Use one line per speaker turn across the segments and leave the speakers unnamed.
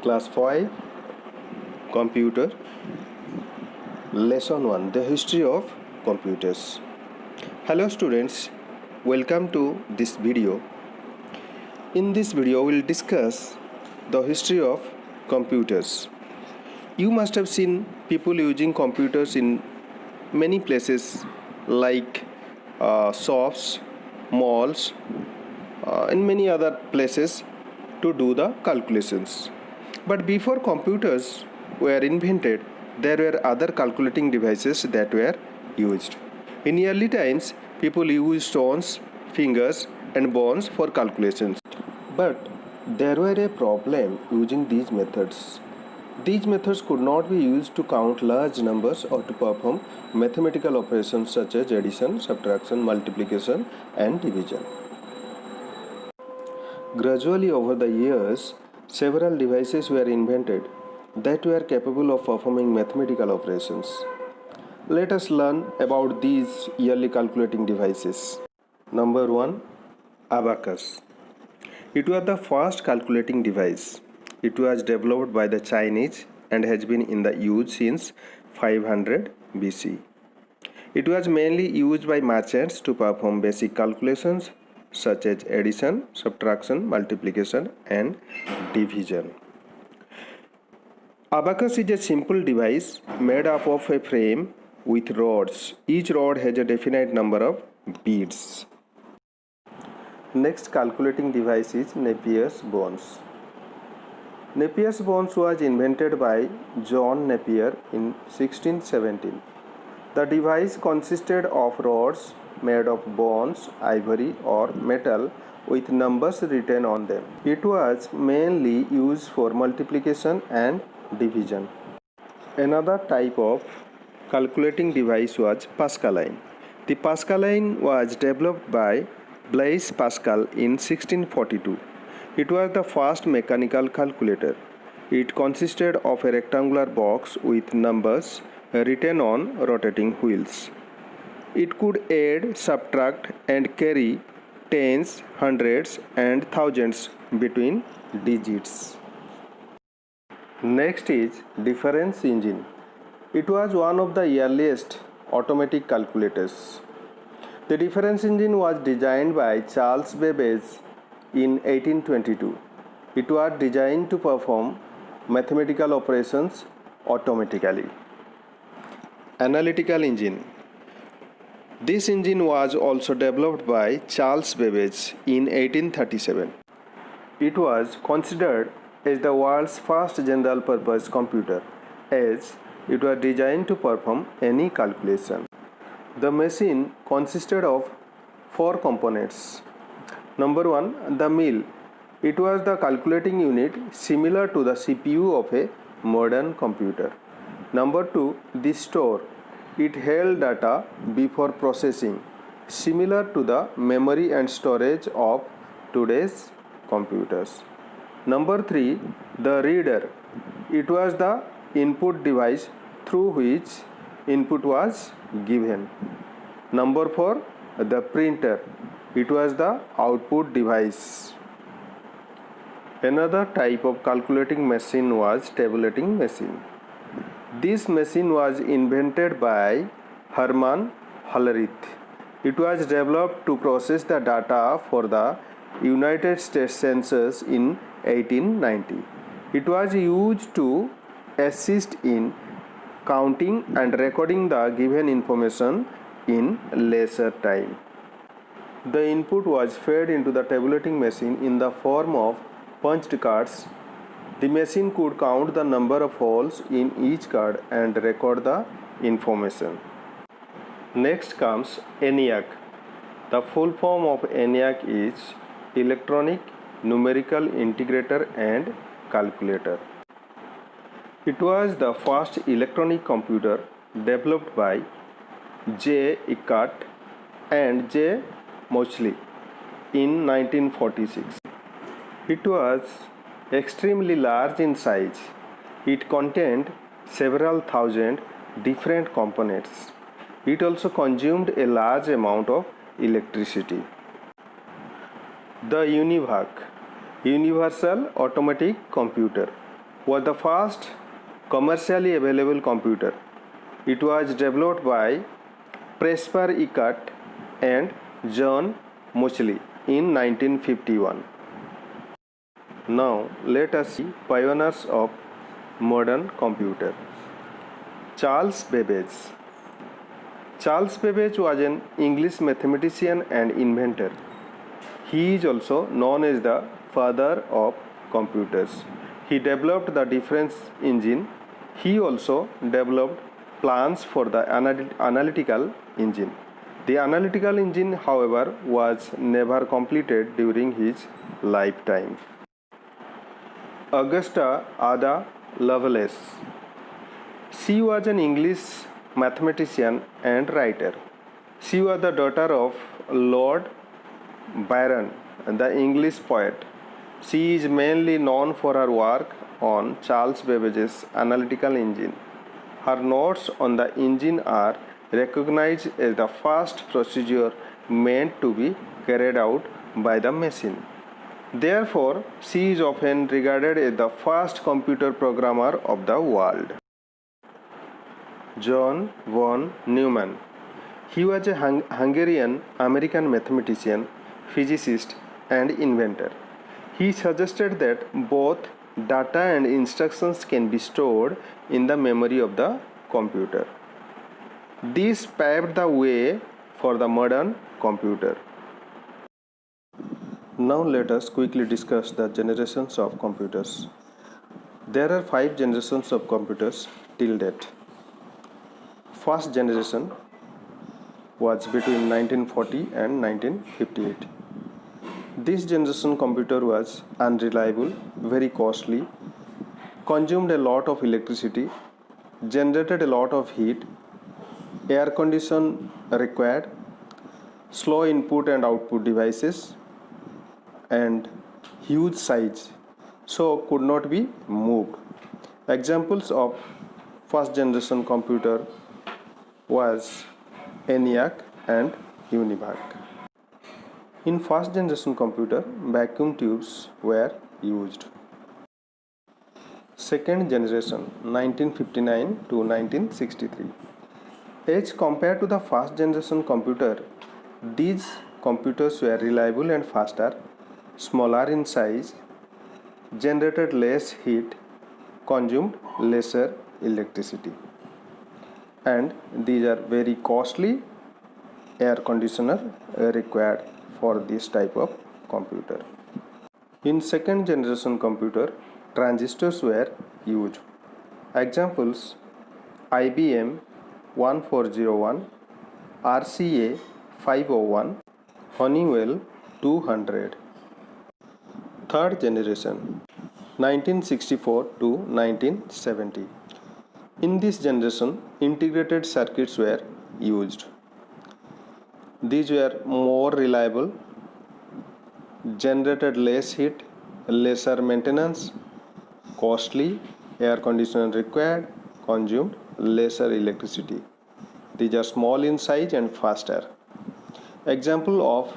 Class 5 Computer Lesson 1 The History of Computers. Hello students, welcome to this video. In this video we will discuss the history of computers. You must have seen people using computers in many places like shops, malls, and many other places to do the calculations. But before computers were invented, there were other calculating devices that were used. In early times, people used stones, fingers, and bones for calculations. But there were a problem using these methods. These methods could not be used to count large numbers or to perform mathematical operations such as addition, subtraction, multiplication, and division. Gradually over the years, several devices were invented that were capable of performing mathematical operations. Let us learn about these early calculating devices. Number 1. Abacus. It was the first calculating device. It was developed by the Chinese and has been in the use since 500 BC. It was mainly used by merchants to perform basic calculations such as addition, subtraction, multiplication, and division. Abacus is a simple device made up of a frame with rods. Each rod has a definite number of beads. Next calculating device is Napier's bones. Napier's bones was invented by John Napier in 1617. The device consisted of rods made of bones, ivory, or metal with numbers written on them. It was mainly used for multiplication and division. Another type of calculating device was Pascaline. The Pascaline was developed by Blaise Pascal in 1642. It was the first mechanical calculator. It consisted of a rectangular box with numbers written on rotating wheels. It could add, subtract, and carry tens, hundreds, and thousands between digits. Next is difference engine. It was one of the earliest automatic calculators. The difference engine was designed by Charles Babbage in 1822. It was designed to perform mathematical operations automatically. Analytical engine. This engine was also developed by Charles Babbage in 1837. It was considered as the world's first general-purpose computer, as it was designed to perform any calculation. The machine consisted of 4 components. Number 1, the mill. It was the calculating unit similar to the CPU of a modern computer. Number 2, the store. It held data before processing, similar to the memory and storage of today's computers. Number 3, the reader. It was the input device through which input was given. Number 4, the printer. It was the output device. Another type of calculating machine was tabulating machine. This machine was invented by Hermann Hollerith. It was developed to process the data for the United States Census in 1890. It was used to assist in counting and recording the given information in lesser time. The input was fed into the tabulating machine in the form of punched cards. The machine could count the number of holes in each card and record the information. Next comes ENIAC. The full form of ENIAC is Electronic Numerical Integrator and Calculator. It was the first electronic computer developed by J. Eckert and J. Mauchly in 1946. It was extremely large in size. It contained several thousand different components. It also consumed a large amount of electricity. The UNIVAC, Universal Automatic Computer. was the first commercially available computer. It was developed by Presper Eckert and John Mauchly in 1951. Now let us see pioneers of modern computer. Charles Babbage. Charles Babbage was an English mathematician and inventor. He is also known as the father of computers. He developed the difference engine. He also developed plans for the analytical engine. The analytical engine, however, was never completed during his lifetime. Augusta Ada Lovelace. She was an English mathematician and writer. She was the daughter of Lord Byron, the English poet. She is mainly known for her work on Charles Babbage's analytical engine. Her notes on the engine are recognized as the first procedure meant to be carried out by the machine. Therefore, she is often regarded as the first computer programmer of the world. John von Neumann. He was a Hungarian-American mathematician, physicist, and inventor. He suggested that both data and instructions can be stored in the memory of the computer. This paved the way for the modern computer. Now let us quickly discuss the generations of computers. There are 5 generations of computers till date. First generation was between 1940 and 1958. This generation computer was unreliable, very costly, consumed a lot of electricity, generated a lot of heat, air condition required, slow input and output devices, and huge size, so could not be moved. Examples of first generation computer was ENIAC and UNIVAC. In first generation computer, vacuum tubes were used. Second generation, 1959 to 1963. As compared to the first generation computer, these computers were reliable and faster, smaller in size, generated less heat, consumed lesser electricity, and these are very costly. Air conditioner required for this type of computer. In second generation computer, transistors were used. Examples: IBM 1401, RCA 501, Honeywell 200. Third generation, 1964 to 1970. In this generation, integrated circuits were used. These were more reliable, generated less heat, lesser maintenance, costly, air conditioner required, consumed lesser electricity. These are small in size and faster. Example of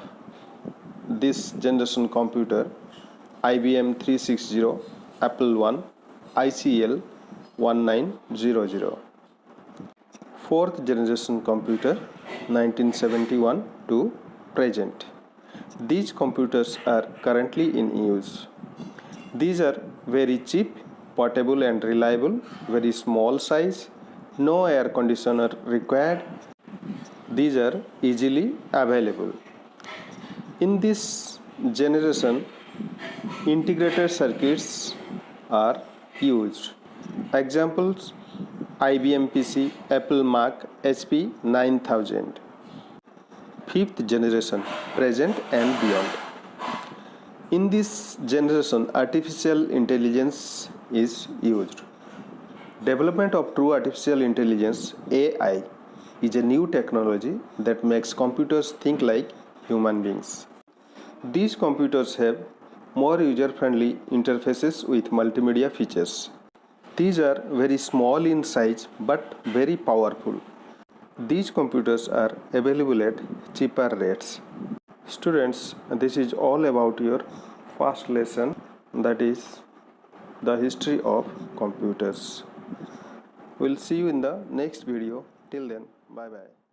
this generation computer: IBM 360, Apple I, ICL 1900. Fourth generation computer, 1971 to present. These computers are currently in use. These are very cheap, portable and reliable, very small size, no air conditioner required. These are easily available. In this generation, integrated circuits are used. Examples: IBM PC, Apple Mac, HP 9000. Fifth generation, present and beyond. In this generation, artificial intelligence is used. Development of true artificial intelligence, AI, is a new technology that makes computers think like human beings. These computers have more user-friendly interfaces with multimedia features. These are very small in size but very powerful. These computers are available at cheaper rates. Students, this is all about your first lesson, that is the history of computers. We'll see you in the next video. Till then, bye bye.